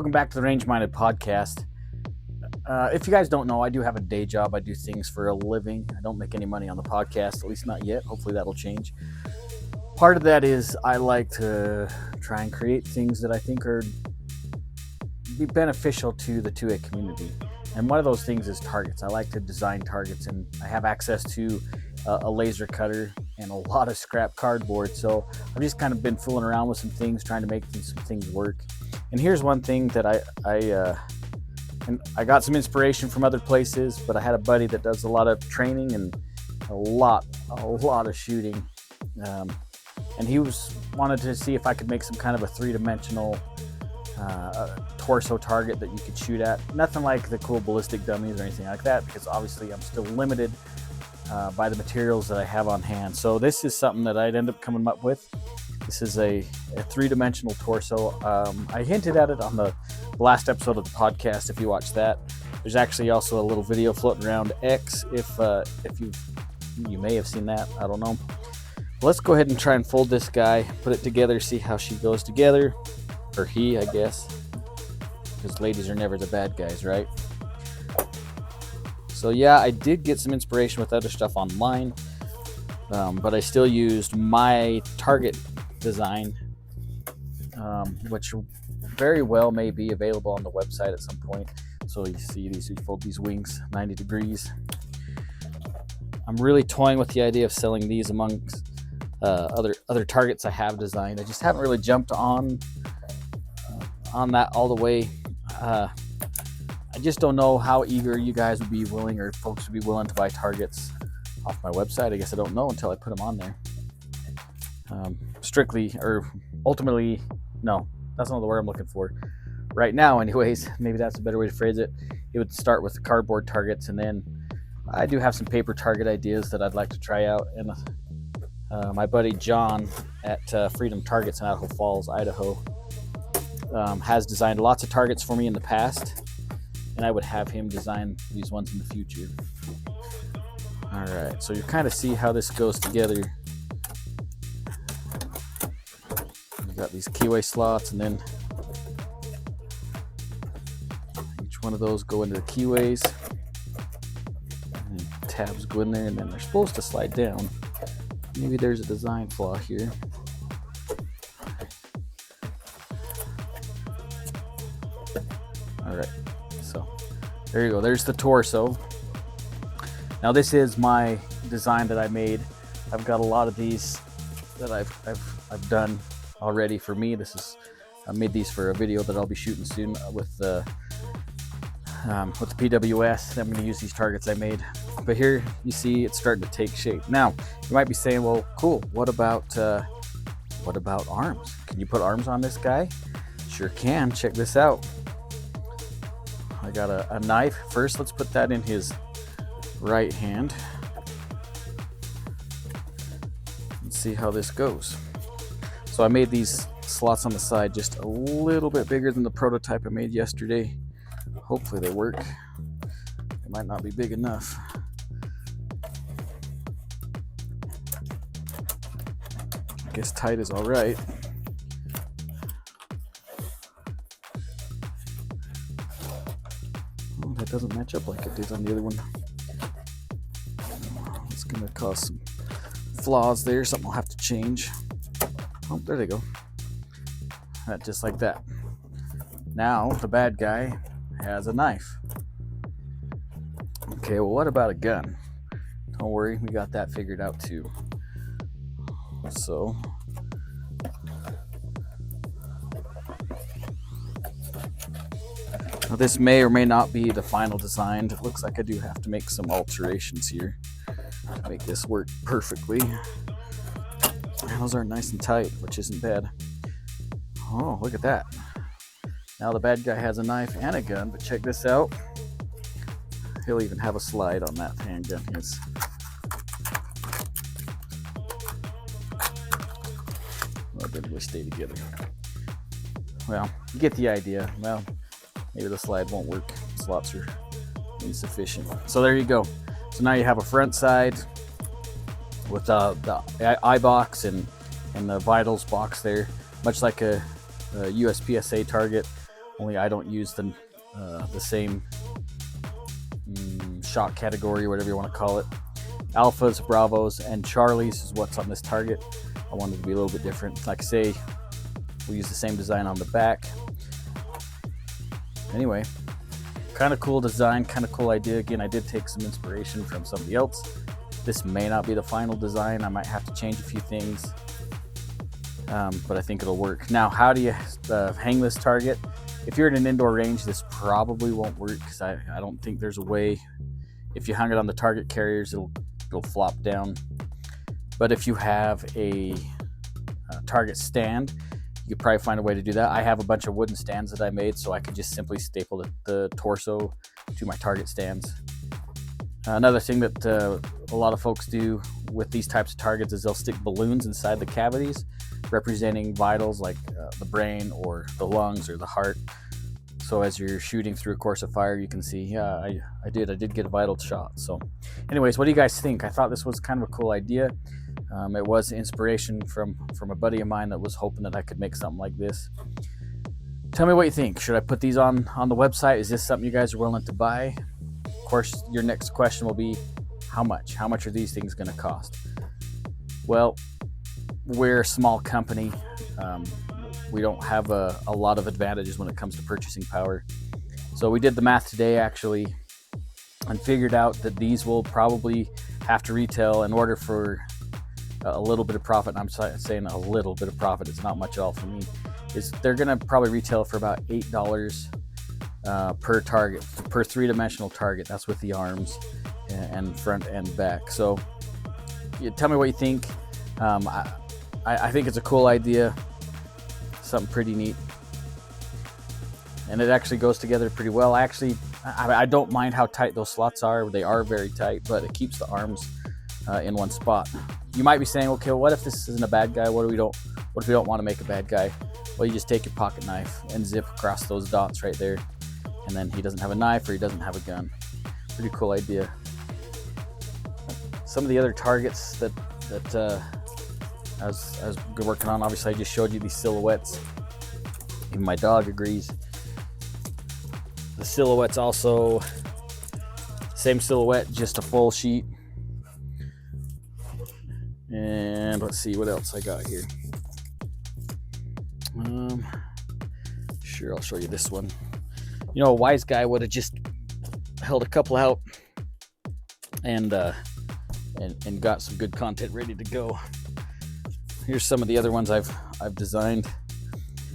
welcome back to the Range Minded Podcast. If you guys don't know, I do have a day job. I do things for a living. I don't make any money on the podcast, at least not yet. Hopefully that'll change. Part of that is I like to try and create things that I think are be beneficial to the 2A community. And one of those things is targets. I like to design targets, and I have access to a laser cutter and a lot of scrap cardboard. So I've just kind of been fooling around with some things, trying to make some things work. And here's one thing that I got some inspiration from other places, but I had a buddy that does a lot of training and a lot of shooting. And he wanted to see if I could make some kind of a three-dimensional torso target that you could shoot at. Nothing like the cool ballistic dummies or anything like that, because obviously I'm still limited by the materials that I have on hand. So this is something that I'd end up coming up with. This is a three-dimensional torso. I hinted at it on the last episode of the podcast. If you watch that, there's actually also a little video floating around X. If you may have seen that, I don't know. Let's go ahead and try and fold this guy, put it together, see how she goes together, or he, I guess, because ladies are never the bad guys, right? So yeah, I did get some inspiration with other stuff online, but I still used my target design, which very well may be available on the website at some point. So you see these, you fold these wings 90 degrees. I'm really toying with the idea of selling these amongst other targets I have designed. I just haven't really jumped on that all the way. I just don't know how eager you guys would be willing, or folks would be willing to buy targets off my website. I guess I don't know until I put them on there. Ultimately, no, that's not the word I'm looking for. Right now, anyways, maybe that's a better way to phrase it. It would start with the cardboard targets, and then I do have some paper target ideas that I'd like to try out. And my buddy John at Freedom Targets in Idaho Falls, Idaho, has designed lots of targets for me in the past, and I would have him design these ones in the future. All right, so you kind of see how this goes together. You got these keyway slots, and then each one of those go into the keyways, and tabs go in there, and then they're supposed to slide down. Maybe there's a design flaw here. All right, so there you go. There's the torso. Now this is my design that I made. I've got a lot of these that I've done already for me. I made these for a video that I'll be shooting soon with the PWS. I'm going to use these targets I made. But here you see it's starting to take shape. Now you might be saying, well, cool. What about arms? Can you put arms on this guy? Sure can. Check this out. I got a knife. First, let's put that in his right hand. Let's see how this goes. So I made these slots on the side just a little bit bigger than the prototype I made yesterday. Hopefully they work. They might not be big enough. I guess tight is all right. Oh, that doesn't match up like it did on the other one. It's going to cause some flaws there. Something will have to change. Oh, there they go. Just like that. Now the bad guy has a knife. Okay, well, what about a gun? Don't worry, we got that figured out too. So now this may or may not be the final design. It looks like I do have to make some alterations here to make this work perfectly. Those are nice and tight, which isn't bad. Oh, look at that. Now the bad guy has a knife and a gun, but check this out. He'll even have a slide on that handgun. Well, didn't really stay together. Well, you get the idea. Well, maybe the slide won't work. Slots are insufficient. So there you go. So now you have a front side with the eye box and the vitals box there, much like a USPSA target. only I don't use the same shot category, or whatever you want to call it. Alphas, Bravos, and Charlies is what's on this target. I wanted to be a little bit different. Like I say, we use the same design on the back. Anyway, kind of cool design, kind of cool idea. Again, I did take some inspiration from somebody else. This may not be the final design. I might have to change a few things, but I think it'll work. Now, how do you hang this target? If you're in an indoor range, this probably won't work, because I don't think there's a way. If you hung it on the target carriers, it'll flop down. But if you have a target stand, you could probably find a way to do that. I have a bunch of wooden stands that I made, so I could just simply staple the torso to my target stands. Another thing that a lot of folks do with these types of targets is they'll stick balloons inside the cavities, representing vitals like the brain or the lungs or the heart. So as you're shooting through a course of fire, you can see, yeah, I did get a vital shot. So anyways, what do you guys think? I thought this was kind of a cool idea. It was inspiration from a buddy of mine that was hoping that I could make something like this. Tell me what you think. Should I put these on the website? Is this something you guys are willing to buy? Of course, your next question will be, how much? How much are these things going to cost? Well, we're a small company. We don't have a lot of advantages when it comes to purchasing power. So we did the math today, actually, and figured out that these will probably have to retail, in order for a little bit of profit. And I'm saying a little bit of profit, it's not much at all for me. They're going to probably retail for about $8 per target, per three-dimensional target. That's with the arms and front and back. So tell me what you think. I think it's a cool idea, something pretty neat, and it actually goes together pretty well. I don't mind how tight those slots are. They are very tight, but it keeps the arms in one spot. You might be saying, okay, well, what if this isn't a bad guy? What if we don't want to make a bad guy? Well, you just take your pocket knife and zip across those dots right there, and then he doesn't have a knife or he doesn't have a gun. Pretty cool idea. Some of the other targets that I was working on, obviously I just showed you these silhouettes. Even my dog agrees. The silhouettes also, same silhouette, just a full sheet. And let's see what else I got here. Sure, I'll show you this one. You know, a wise guy would have just held a couple out and got some good content ready to go. Here's some of the other ones I've designed.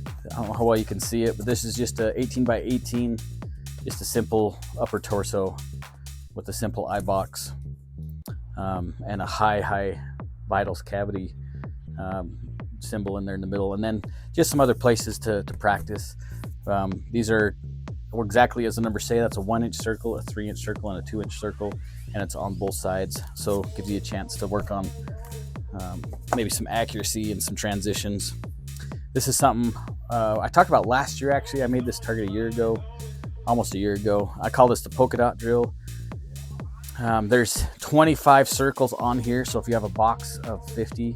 I don't know how well you can see it, but this is just a 18 by 18, just a simple upper torso with a simple eye box, and a high vitals cavity symbol in there in the middle, and then just some other places to practice. These are exactly as the numbers say. That's a 1-inch circle, a 3-inch circle, and a 2-inch circle, and it's on both sides, so it gives you a chance to work on maybe some accuracy and some transitions. This is something I talked about last year. Actually, I made this target almost a year ago. I call this the polka dot drill. There's 25 circles on here, so if you have a box of 50,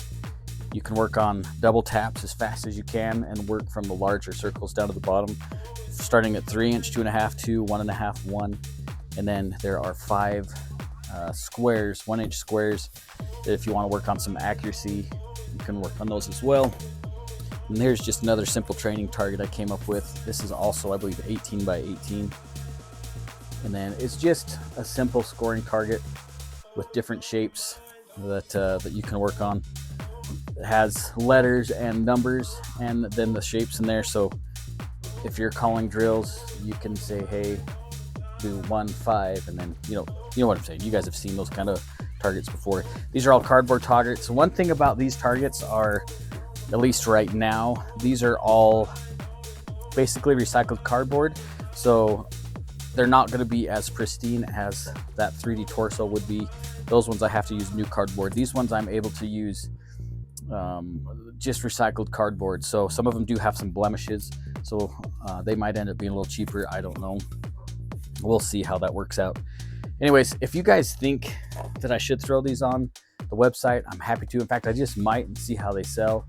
you can work on double taps as fast as you can and work from the larger circles down to the bottom, starting at 3-inch, 2.5, 2, 1.5, 1, and then there are 5 squares, 1-inch squares. If you want to work on some accuracy, you can work on those as well. And here's just another simple training target I came up with. This is also, I believe, 18 by 18. And then it's just a simple scoring target with different shapes that you can work on. It has letters and numbers and then the shapes in there. So if you're calling drills, you can say, hey, do 1, 5, and then you know what I'm saying. You guys have seen those kind of targets before. These are all cardboard targets. One thing about these targets are, at least right now, these are all basically recycled cardboard. So they're not going to be as pristine as that 3D torso would be. Those ones I have to use new cardboard. These ones I'm able to use just recycled cardboard. So some of them do have some blemishes, so they might end up being a little cheaper. I don't know. We'll see how that works out. Anyways, if you guys think that I should throw these on the website, I'm happy to. In fact, I just might, and see how they sell.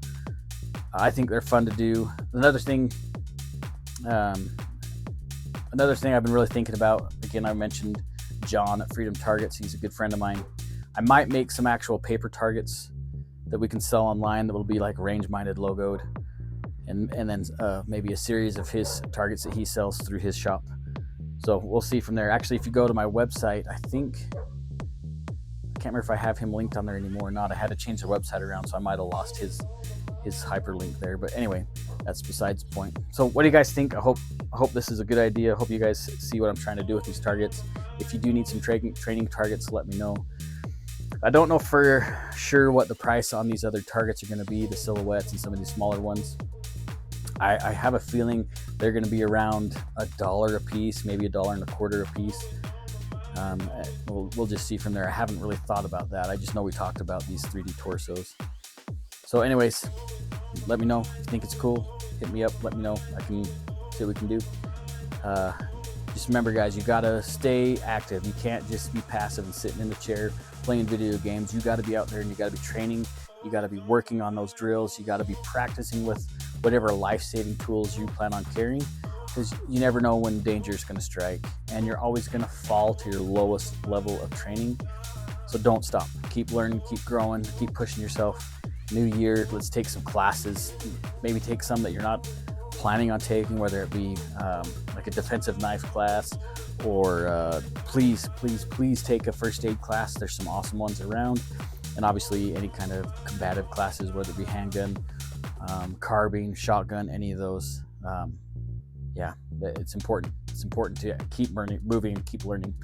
I think they're fun to do. Another thing, Another thing I've been really thinking about, again, I mentioned John at Freedom Targets. He's a good friend of mine. I might make some actual paper targets that we can sell online that will be like Range Minded logoed, and then maybe a series of his targets that he sells through his shop. So we'll see from there. Actually, if you go to my website, I can't remember if I have him linked on there anymore or not. I had to change the website around, so I might have lost his hyperlink there. But anyway, that's besides the point. So what do you guys think? I hope this is a good idea. I hope you guys see what I'm trying to do with these targets. If you do need some training targets, let me know. I don't know for sure what the price on these other targets are going to be, the silhouettes and some of these smaller ones. I have a feeling they're going to be around $1 a piece, maybe $1.25 a piece. We'll just see from there. I haven't really thought about that. I just know we talked about these 3D torsos. So anyways, let me know if you think it's cool. Hit me up, let me know. I can see what we can do. Just remember, guys, you gotta stay active. You can't just be passive and sitting in the chair playing video games. You gotta be out there and you gotta be training. You gotta be working on those drills. You gotta be practicing with whatever life-saving tools you plan on carrying, because you never know when danger is gonna strike, and you're always gonna fall to your lowest level of training. So don't stop. Keep learning, keep growing, keep pushing yourself. New year, let's take some classes. Maybe take some that you're not planning on taking, whether it be like a defensive knife class, or please take a first aid class. There's some awesome ones around. And obviously any kind of combative classes, whether it be handgun, carbine, shotgun, any of those. Yeah, it's important. It's important to keep moving and keep learning.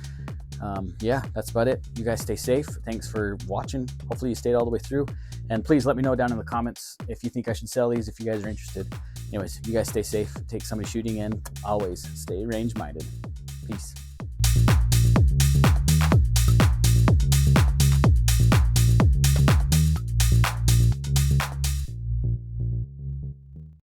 Yeah, that's about it. You guys stay safe. Thanks for watching. Hopefully you stayed all the way through. And please let me know down in the comments if you think I should sell these, if you guys are interested. Anyways, you guys stay safe, take somebody shooting, and always stay range-minded. Peace.